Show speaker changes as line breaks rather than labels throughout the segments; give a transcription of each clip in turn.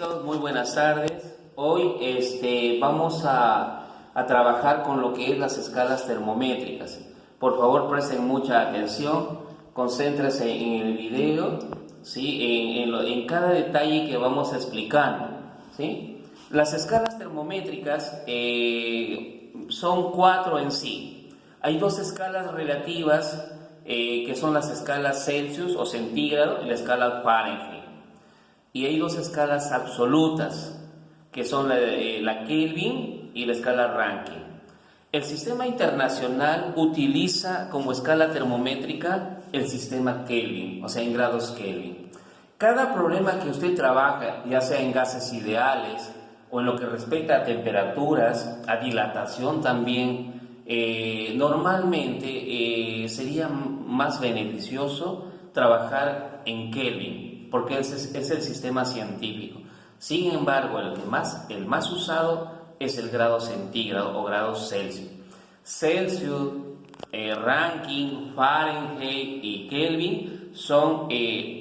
chicos, muy buenas tardes. Hoy vamos a trabajar con lo que es las escalas termométricas. Por favor, presten mucha atención, concéntrense en el video, ¿sí? En cada detalle que vamos explicando, ¿sí? Las escalas termométricas son 4 en sí. Hay 2 escalas relativas que son las escalas Celsius o centígrado y la escala Fahrenheit. Y hay 2 escalas absolutas, que son la Kelvin y la escala Rankine. El sistema internacional utiliza como escala termométrica el sistema Kelvin, o sea, en grados Kelvin. Cada problema que usted trabaja, ya sea en gases ideales o en lo que respecta a temperaturas, a dilatación también, normalmente sería más beneficioso trabajar en Kelvin, porque es el sistema científico. Sin embargo, el más usado es el grado centígrado o grado Celsius. Celsius, Rankine, Fahrenheit y Kelvin son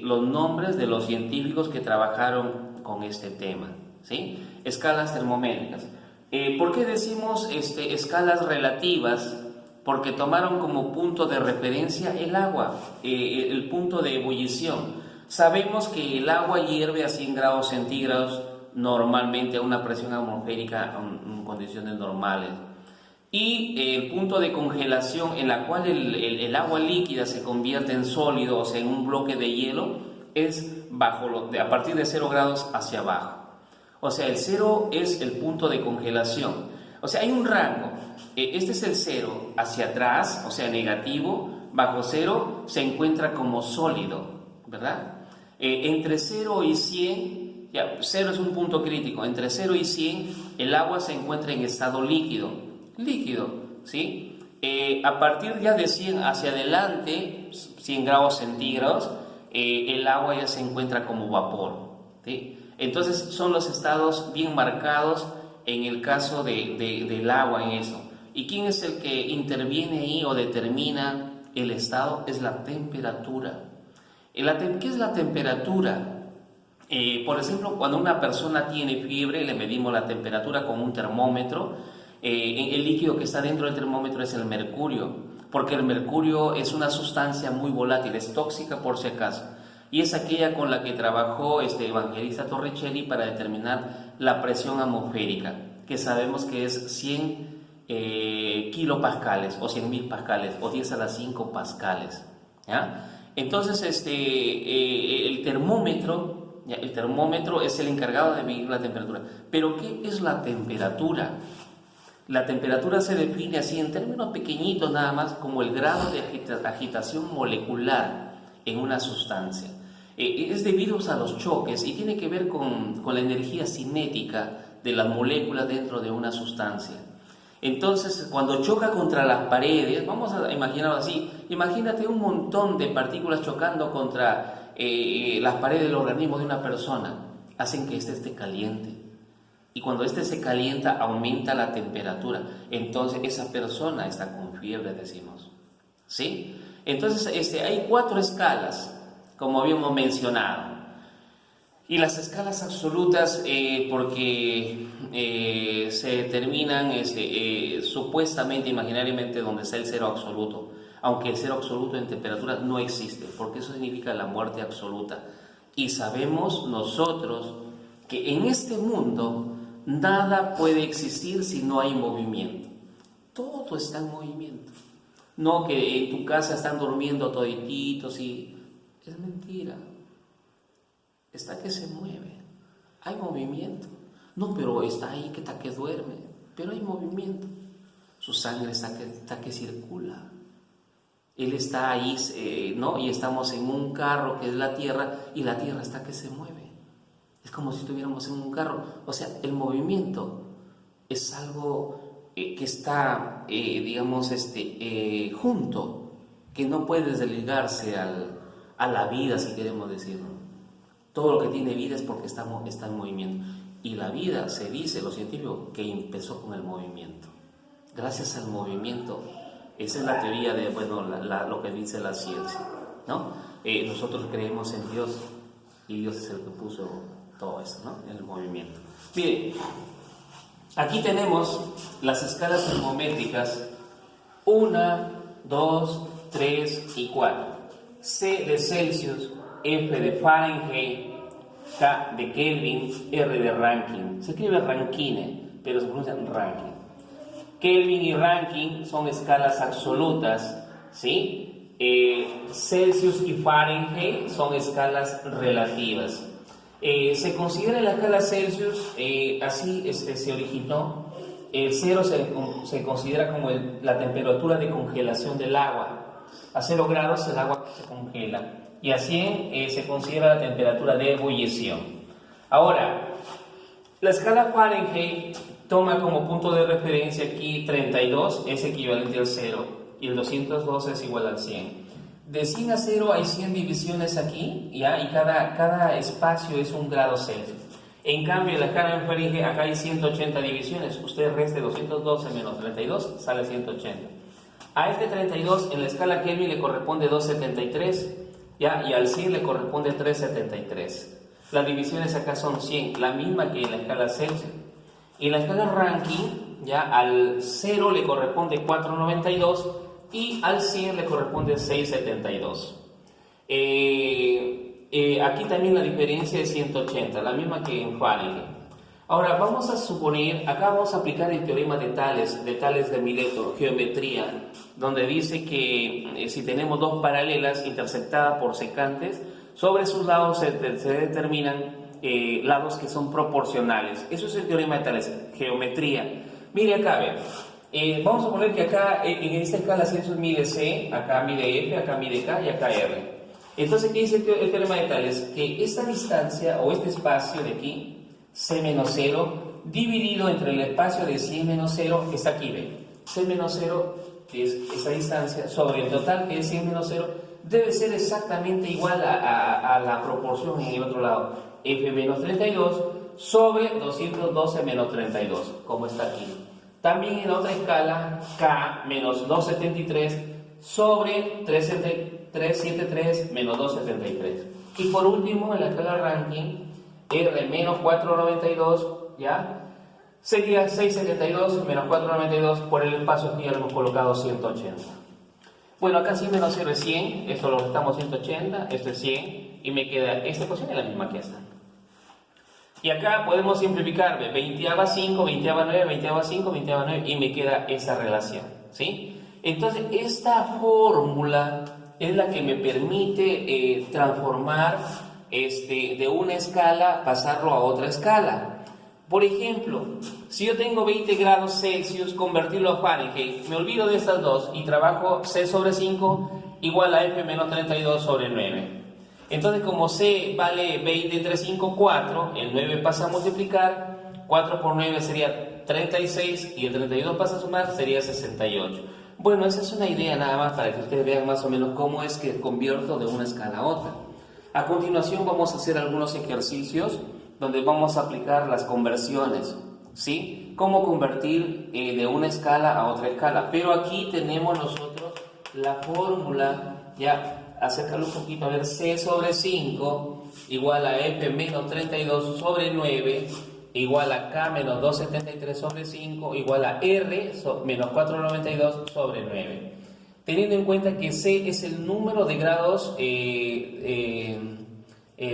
los nombres de los científicos que trabajaron con este tema, ¿sí? Escalas termométricas. ¿Por qué decimos escalas relativas? Porque tomaron como punto de referencia el agua, el punto de ebullición. Sabemos que el agua hierve a 100 grados centígrados normalmente a una presión atmosférica en condiciones normales. Y el punto de congelación en la cual el agua líquida se convierte en sólido, o sea, en un bloque de hielo, es a partir de 0 grados hacia abajo. O sea, el 0 es el punto de congelación. O sea, hay un rango. Este es el 0 hacia atrás, o sea, negativo. Bajo 0 se encuentra como sólido, ¿verdad? Entre 0 y 100, ya, 0 es un punto crítico. Entre 0 y 100, el agua se encuentra en estado líquido, ¿sí? A partir ya de 100 hacia adelante, 100 grados centígrados, el agua ya se encuentra como vapor, ¿sí? Entonces son los estados bien marcados en el caso del agua en eso. ¿Y quién es el que interviene ahí o determina el estado? Es la temperatura. ¿Qué es la temperatura? Por ejemplo, cuando una persona tiene fiebre, le medimos la temperatura con un termómetro. El líquido que está dentro del termómetro es el mercurio, porque el mercurio es una sustancia muy volátil, es tóxica por si acaso. Y es aquella con la que trabajó Evangelista Torricelli para determinar la presión atmosférica, que sabemos que es 100 kilopascales o 100.000 pascales o 10 a la 5 pascales, ¿ya? Entonces el termómetro es el encargado de medir la temperatura. Pero ¿qué es la temperatura? La temperatura se define así en términos pequeñitos nada más como el grado de agitación molecular en una sustancia. Es debido a los choques y tiene que ver con la energía cinética de las moléculas dentro de una sustancia. Entonces, cuando choca contra las paredes, vamos a imaginarlo así, imagínate un montón de partículas chocando contra las paredes del organismo de una persona, hacen que éste esté caliente. Y cuando éste se calienta, aumenta la temperatura. Entonces, esa persona está con fiebre, decimos, ¿sí? Entonces, hay 4 escalas, como habíamos mencionado. Y las escalas absolutas, porque se determinan supuestamente, imaginariamente, donde está el 0 absoluto. Aunque el 0 absoluto en temperatura no existe, porque eso significa la muerte absoluta. Y sabemos nosotros que en este mundo nada puede existir si no hay movimiento. Todo está en movimiento. No que en tu casa están durmiendo todititos y... Es mentira. Está que se mueve. Hay movimiento. No, pero está ahí que está que duerme. Pero hay movimiento. Su sangre está que circula. Él está ahí, ¿no? Y estamos en un carro que es la tierra y la tierra está que se mueve. Es como si estuviéramos en un carro. O sea, el movimiento es algo que está, junto, que no puede desligarse a la vida, si queremos decirlo. Todo lo que tiene vida es porque está en movimiento. Y la vida, se dice, los científicos, que empezó con el movimiento. Gracias al movimiento, esa es la teoría de, lo que dice la ciencia, ¿no? Nosotros creemos en Dios y Dios es el que puso todo eso, ¿no? El movimiento. Bien, aquí tenemos las escalas termométricas 1, 2, 3 y 4. C de Celsius, F de Fahrenheit, K de Kelvin, R de Rankine. Se escribe Rankine, pero se pronuncia Rankine. Kelvin y Rankine son escalas absolutas, ¿sí? Celsius y Fahrenheit son escalas relativas. Se considera la escala Celsius, así se originó. El 0 se considera como la temperatura de congelación del agua. A 0 grados el agua se congela. Y a 100 se considera la temperatura de ebullición. Ahora, la escala Fahrenheit toma como punto de referencia aquí 32, es equivalente al 0, y el 202 es igual al 100. De 100 a 0 hay 100 divisiones aquí, ¿ya? Y cada espacio es 1 grado Celsius. En cambio, en la escala de Fahrenheit acá hay 180 divisiones. Usted reste 212 menos 32, sale 180. A este 32 en la escala Kelvin le corresponde 273, ¿ya? Y al 100 le corresponde 373. Las divisiones acá son 100, la misma que en la escala Celsius. Y en la escala Rankine, ¿ya? Al 0 le corresponde 492 y al 100 le corresponde 672. Aquí también la diferencia es 180, la misma que en Fahrenheit. Ahora vamos a suponer, acá vamos a aplicar el teorema de Tales de Mileto, geometría, donde dice que si tenemos dos paralelas intersectadas por secantes, sobre sus lados se determinan lados que son proporcionales. Eso es el teorema de Tales, geometría. Mire acá, a ver, vamos a suponer que acá en esta escala Celsius mide C, acá mide F, acá mide K y acá R. Entonces, ¿qué dice el teorema de Tales? Que esta distancia o este espacio de aquí, C menos 0, dividido entre el espacio de 100 menos 0, está aquí, ¿ve? C menos 0, que es esa distancia, sobre el total, que es 100 menos 0, debe ser exactamente igual a la proporción en el otro lado. F menos 32 sobre 212 menos 32, como está aquí. También en la otra escala, K menos 273 sobre 373 menos 273. Y por último, en la escala Rankine, R menos 492, ¿ya? Sería 672 menos 492, por el espacio que ya le hemos colocado 180. Bueno, acá 100 menos 0 es 100, esto lo restamos 180, esto es 100, y me queda esta ecuación es la misma que esta. Y acá podemos simplificar, 20 a 5, 20 a 9, 20 a 5, 20 a 9, y me queda esa relación, ¿sí? Entonces, esta fórmula es la que me permite transformar de una escala, pasarlo a otra escala. Por ejemplo, si yo tengo 20 grados Celsius, convertirlo a Fahrenheit, me olvido de estas dos y trabajo C sobre 5 igual a F menos 32 sobre 9. Entonces, como C vale 20 entre 5, 4, el 9 pasa a multiplicar, 4 por 9 sería 36 y el 32 pasa a sumar, sería 68. Bueno, esa es una idea nada más para que ustedes vean más o menos cómo es que convierto de una escala a otra. A continuación vamos a hacer algunos ejercicios donde vamos a aplicar las conversiones, ¿sí? Cómo convertir de una escala a otra escala. Pero aquí tenemos nosotros la fórmula, ya, acércalo un poquito, a ver, C sobre 5 igual a F menos 32 sobre 9 igual a K menos 273 sobre 5 igual a R menos 492 sobre 9. Teniendo en cuenta que C es el número de grados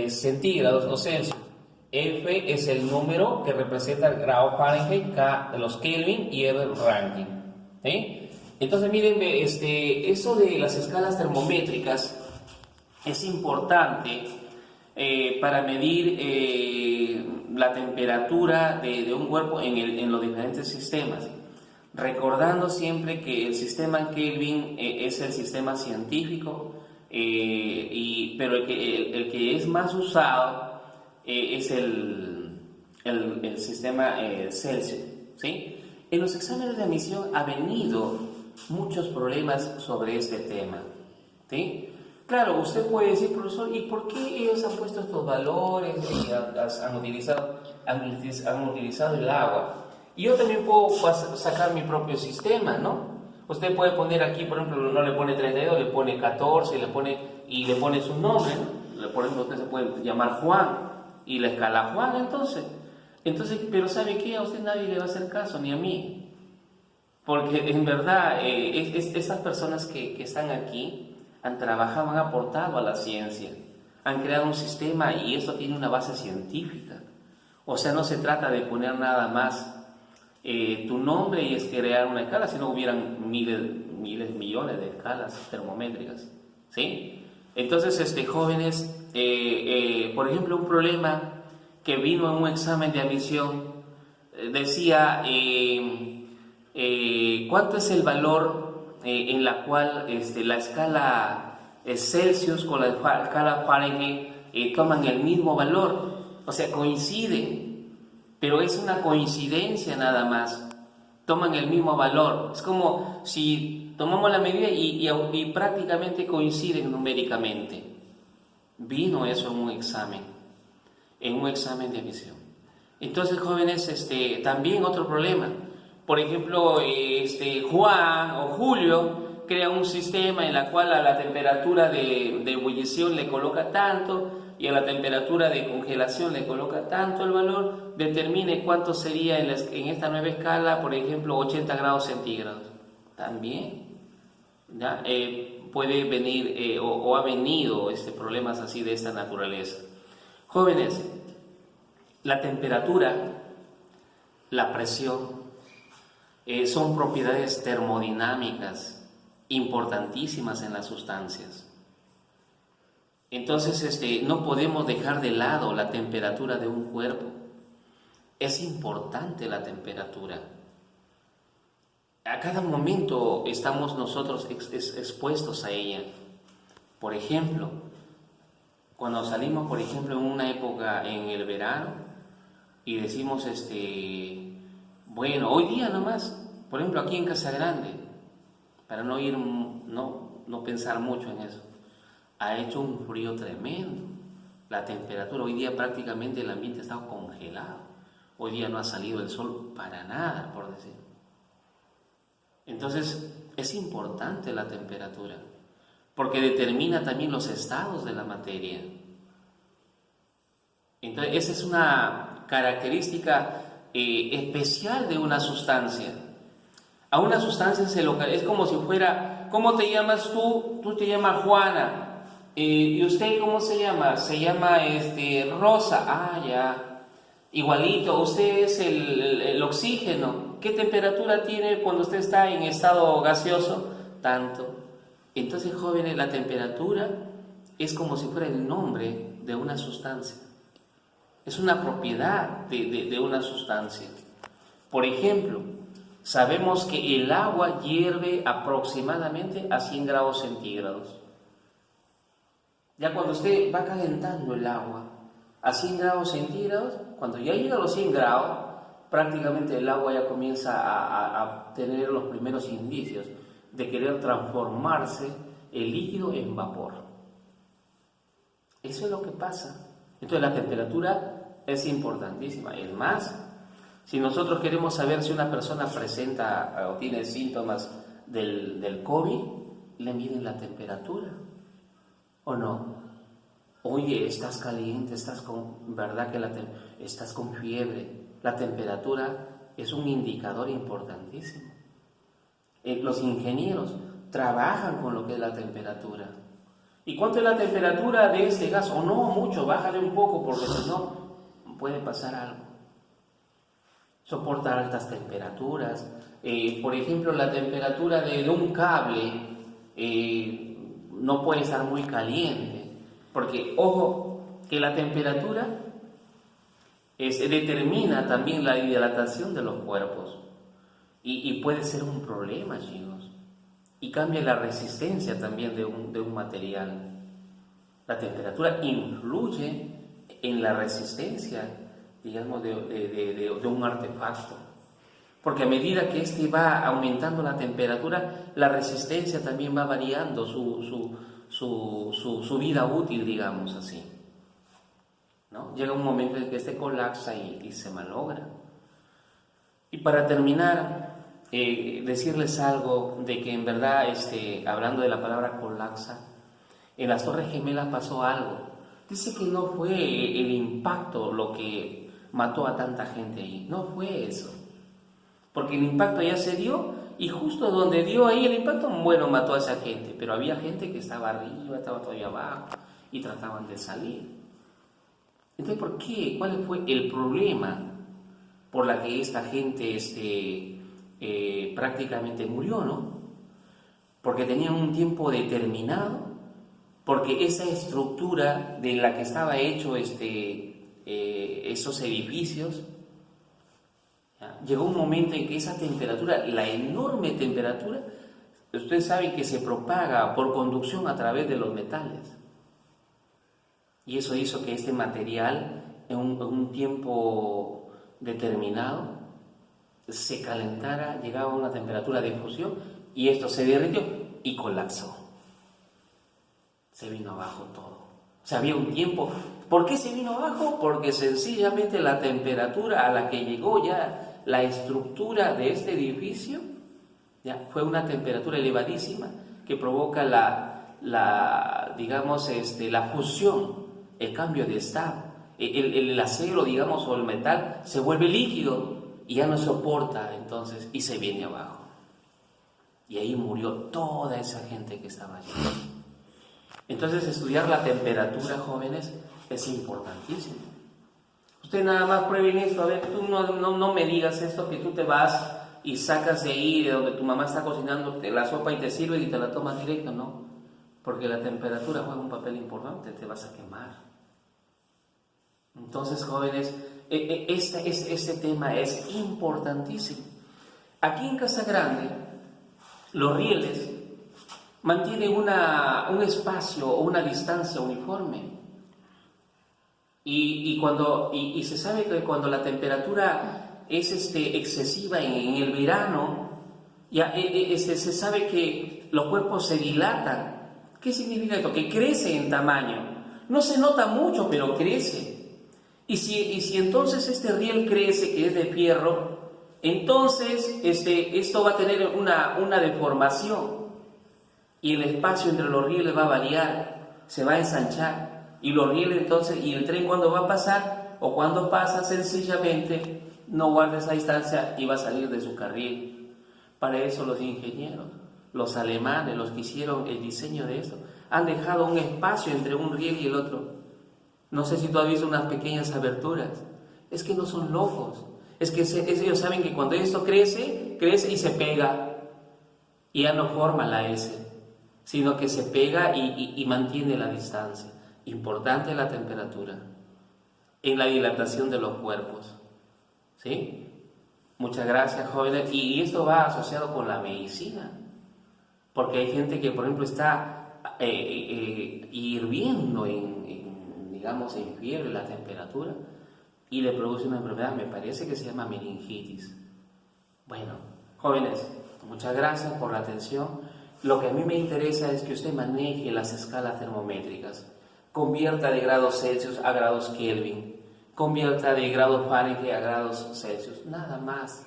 centígrados o Celsius, F es el número que representa el grado Fahrenheit, K de los Kelvin y R Rankine, ¿sí? Entonces miren, eso de las escalas termométricas es importante para medir la temperatura de un cuerpo en los diferentes sistemas. Recordando siempre que el sistema Kelvin es el sistema científico, pero el que es más usado es el sistema Celsius, ¿sí? En los exámenes de admisión ha venido muchos problemas sobre este tema, ¿sí? Claro, usted puede decir, profesor, ¿y por qué ellos han puesto estos valores y han utilizado el agua? Y yo también puedo sacar mi propio sistema, ¿no? Usted puede poner aquí, por ejemplo, no le pone 32, le pone 14, y le pone su nombre, ¿no? Por ejemplo, usted se puede llamar Juan, y la escala Juan entonces, pero ¿sabe qué? A usted nadie le va a hacer caso, ni a mí, porque en verdad esas personas que están aquí han trabajado, han aportado a la ciencia, han creado un sistema y esto tiene una base científica. O sea, no se trata de poner nada más tu nombre y es crear una escala, si no hubieran miles, millones de escalas termométricas, ¿sí? Entonces, jóvenes, por ejemplo, un problema que vino en un examen de admisión decía cuánto es el valor en la cual la escala Celsius con la escala Fahrenheit toman el mismo valor, o sea, coinciden, pero es una coincidencia nada más, toman el mismo valor. Es como si tomamos la medida y prácticamente coinciden numéricamente. Vino eso en un examen de admisión. Entonces, jóvenes, también otro problema. Por ejemplo, Juan o Julio crea un sistema en la cual a la temperatura de ebullición le coloca tanto y a la temperatura de congelación le coloca tanto el valor, determine cuánto sería en esta nueva escala, por ejemplo, 80 grados centígrados. También, ¿ya? Puede venir o ha venido problemas así de esta naturaleza. Jóvenes, la temperatura, la presión, son propiedades termodinámicas importantísimas en las sustancias. Entonces, no podemos dejar de lado la temperatura de un cuerpo. Es importante la temperatura. A cada momento estamos nosotros expuestos a ella. Por ejemplo, cuando salimos, por ejemplo, en una época en el verano y decimos, bueno, hoy día nomás, por ejemplo, aquí en Casa Grande, para no pensar mucho en eso, ha hecho un frío tremendo. La temperatura, hoy día prácticamente el ambiente está congelado. Hoy día no ha salido el sol para nada, por decir. Entonces, es importante la temperatura, porque determina también los estados de la materia. Entonces, esa es una característica especial de una sustancia. A una sustancia se localiza, es como si fuera, ¿cómo te llamas tú? Tú te llamas Juana. ¿Y usted cómo se llama? Se llama Rosa. Ah, ya. Igualito, usted es el oxígeno. ¿Qué temperatura tiene cuando usted está en estado gaseoso? Tanto. Entonces, jóvenes, la temperatura es como si fuera el nombre de una sustancia. Es una propiedad de una sustancia. Por ejemplo, sabemos que el agua hierve aproximadamente a 100 grados centígrados. Ya cuando usted va calentando el agua a 100 grados centígrados, cuando ya llega a los 100 grados, prácticamente el agua ya comienza a tener los primeros indicios de querer transformarse el líquido en vapor. Eso es lo que pasa. Entonces la temperatura es importantísima. Es más, si nosotros queremos saber si una persona presenta o tiene síntomas del COVID, le miden la temperatura. ¿O no? Oye, estás caliente, estás con fiebre. La temperatura es un indicador importantísimo. Los ingenieros trabajan con lo que es la temperatura. ¿Y cuánto es la temperatura de este gas? O no mucho, bájale un poco porque si no puede pasar algo. Soporta altas temperaturas. Por ejemplo, la temperatura de un cable no puede estar muy caliente, porque ojo que la temperatura determina también la hidratación de los cuerpos y puede ser un problema, chicos, y cambia la resistencia también de un material. La temperatura influye en la resistencia, digamos, de un artefacto. Porque a medida que va aumentando la temperatura, la resistencia también va variando su vida útil, digamos así, ¿no? Llega un momento en que colapsa y se malogra. Y para terminar, decirles algo de que en verdad, hablando de la palabra colapsa, en las Torres Gemelas pasó algo. Dice que no fue el impacto lo que mató a tanta gente ahí, no fue eso. Porque el impacto ya se dio y justo donde dio ahí el impacto, bueno, mató a esa gente. Pero había gente que estaba arriba, estaba todavía abajo y trataban de salir. Entonces, ¿por qué? ¿Cuál fue el problema por la que esta gente prácticamente murió, ¿no? Porque tenían un tiempo determinado, porque esa estructura de la que estaba hecho esos edificios, ¿ya? Llegó un momento en que esa temperatura, la enorme temperatura, ustedes saben que se propaga por conducción a través de los metales. Y eso hizo que este material, en un tiempo determinado, se calentara, llegaba a una temperatura de fusión y esto se derritió y colapsó. Se vino abajo todo. O sea, había un tiempo. ¿Por qué se vino abajo? Porque sencillamente la temperatura a la que llegó ya la estructura de este edificio ya fue una temperatura elevadísima que provoca digamos, la fusión, el cambio de estado. El acero, digamos, o el metal se vuelve líquido y ya no soporta entonces y se viene abajo. Y ahí murió toda esa gente que estaba allí. Entonces estudiar la temperatura, jóvenes, es importantísimo. Usted nada más prueben esto, a ver, tú no me digas esto que tú te vas y sacas de ahí, de donde tu mamá está cocinando la sopa y te sirve y te la tomas directo, no. Porque la temperatura juega un papel importante, te vas a quemar. Entonces, jóvenes, este tema es importantísimo. Aquí en Casa Grande, los rieles mantienen un espacio o una distancia uniforme. Y se sabe que cuando la temperatura es excesiva en el verano, ya se sabe que los cuerpos se dilatan. ¿Qué significa esto? Que crece en tamaño. No se nota mucho, pero crece. Y si entonces este riel crece, que es de fierro, entonces esto va a tener una deformación. Y el espacio entre los rieles va a variar, se va a ensanchar. Y los rieles entonces, y el tren cuando va a pasar, o cuando pasa sencillamente, no guarda esa distancia y va a salir de su carril. Para eso los ingenieros, los alemanes, los que hicieron el diseño de esto, han dejado un espacio entre un riel y el otro. No sé si tú has visto unas pequeñas aberturas. Es que no son locos. Es que ellos saben que cuando esto crece y se pega. Y ya no forma la S, sino que se pega y mantiene la distancia. Importante la temperatura en la dilatación de los cuerpos. ¿Sí? Muchas gracias, jóvenes. Y esto va asociado con la medicina. Porque hay gente que, por ejemplo, está hirviendo digamos, en fiebre la temperatura y le produce una enfermedad, me parece que se llama meningitis. Bueno, jóvenes, muchas gracias por la atención. Lo que a mí me interesa es que usted maneje las escalas termométricas. Convierta de grados Celsius a grados Kelvin. Convierta de grados Fahrenheit a grados Celsius. Nada más.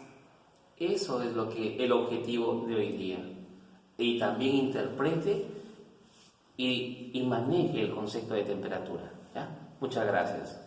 Eso es el objetivo de hoy día. Y también interprete y maneje el concepto de temperatura. ¿Ya? Muchas gracias.